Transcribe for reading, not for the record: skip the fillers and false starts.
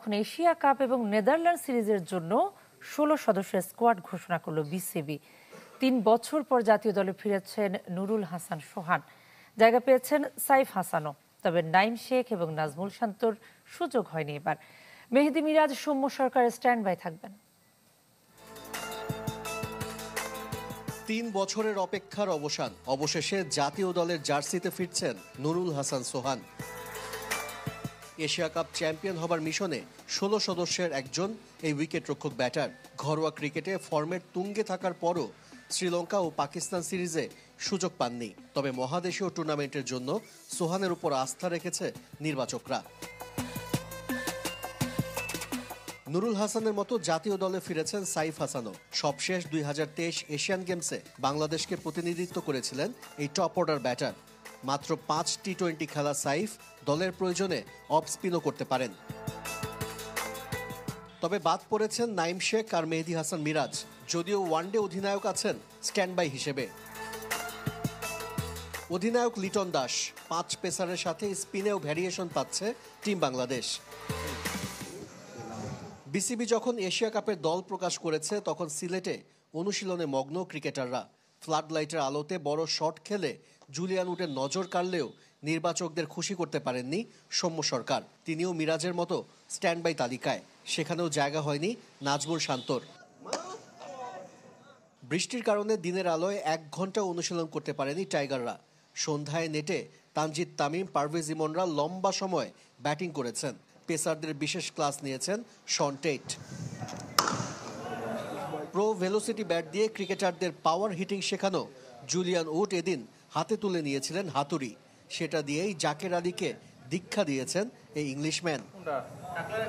এখন Asia cup এবং Netherland সিরিজের জন্য ১৬ সদস্যের স্কোয়াড ঘোষণা করল বিসিবি। ৩ বছর পর জাতীয় দলে ফিরেছেন নুরুল হাসান সোহান, জায়গা পেয়েছেন সাইফ হাসানও। তবে নাইম শেখ এবং নাজমুল শান্তর সুযোগ হয়নি এবার। মেহেদী মিরাজ, সৌম্য সরকারের স্ট্যান্ড বাই থাকবেন। ৩ বছরের অপেক্ষার অবসান, অবশেষে জাতীয় দলের জার্সিতে ফিরছেন নুরুল হাসান সোহান। এশিয়া কাপ চ্যাম্পিয়ন হবার মিশনে ১৬ সদস্যের একজন এই উইকেটরক্ষক ব্যাটার ঘরোয়া ক্রিকেটে ফর্মের তুঙ্গে থাকার পরও শ্রীলঙ্কা ও পাকিস্তান সিরিজে সুযোগ পাননি। তবে মহাদেশীয় টুর্নামেন্টের জন্য সোহানের উপর আস্থা রেখেছে নির্বাচকরা। নুরুল হাসানের মতো জাতীয় দলে ফিরেছেন সাইফ হাসানও। সবশেষ ২০২৩ এশিয়ান গেমসে বাংলাদেশকে প্রতিনিধিত্ব করেছিলেন এই টপ অর্ডার ব্যাটার। মাত্র ৫ টি-২০ খেলা সাইফ দলের প্রয়োজনে অফ স্পিনও করতে পারেন। তবে বাদ পড়েছেন নাইম শেখ আর মেহেদী হাসান মিরাজ, যদিও ওয়ানডে অধিনায়ক আছেন স্ট্যান্ড বাই হিসেবে। অধিনায়ক লিটন দাস ৫ পেসারের সাথে স্পিনেও ভ্যারিয়েশন পাচ্ছে টিম বাংলাদেশ। বিসিবি যখন এশিয়া কাপের দল প্রকাশ করেছে তখন সিলেটে অনুশীলনে মগ্ন ক্রিকেটাররা। ফ্লাড লাইটের আলোতে বড় শট খেলে জুলিয়ান উডের নজর কাড়লেও নির্বাচকদের খুশি করতে পারেননি সৌম্য সরকার। তিনিও মিরাজের মতো স্ট্যান্ড বাই তালিকায়, সেখানেও জায়গা হয়নি নাজমুল শান্তর। বৃষ্টির কারণে দিনের আলোয় ১ ঘন্টা অনুশীলন করতে পারেনি টাইগাররা। সন্ধ্যায় নেটে তানজিদ তামিম, পারভেজ ইমনরা লম্বা সময় ব্যাটিং করেছেন। পেসারদের বিশেষ ক্লাস নিয়েছেন Shaun Tait. Pro velocity bat দিয়ে ক্রিকেটারদের পাওয়ার হিটিং শেখানো জুলিয়ান উড এদিন হাতে তুলে নিয়েছিলেন হাতুড়ি। সেটা দিয়েই জাকের আলীকে দীক্ষা দিয়েছেন এই ইংলিশম্যান।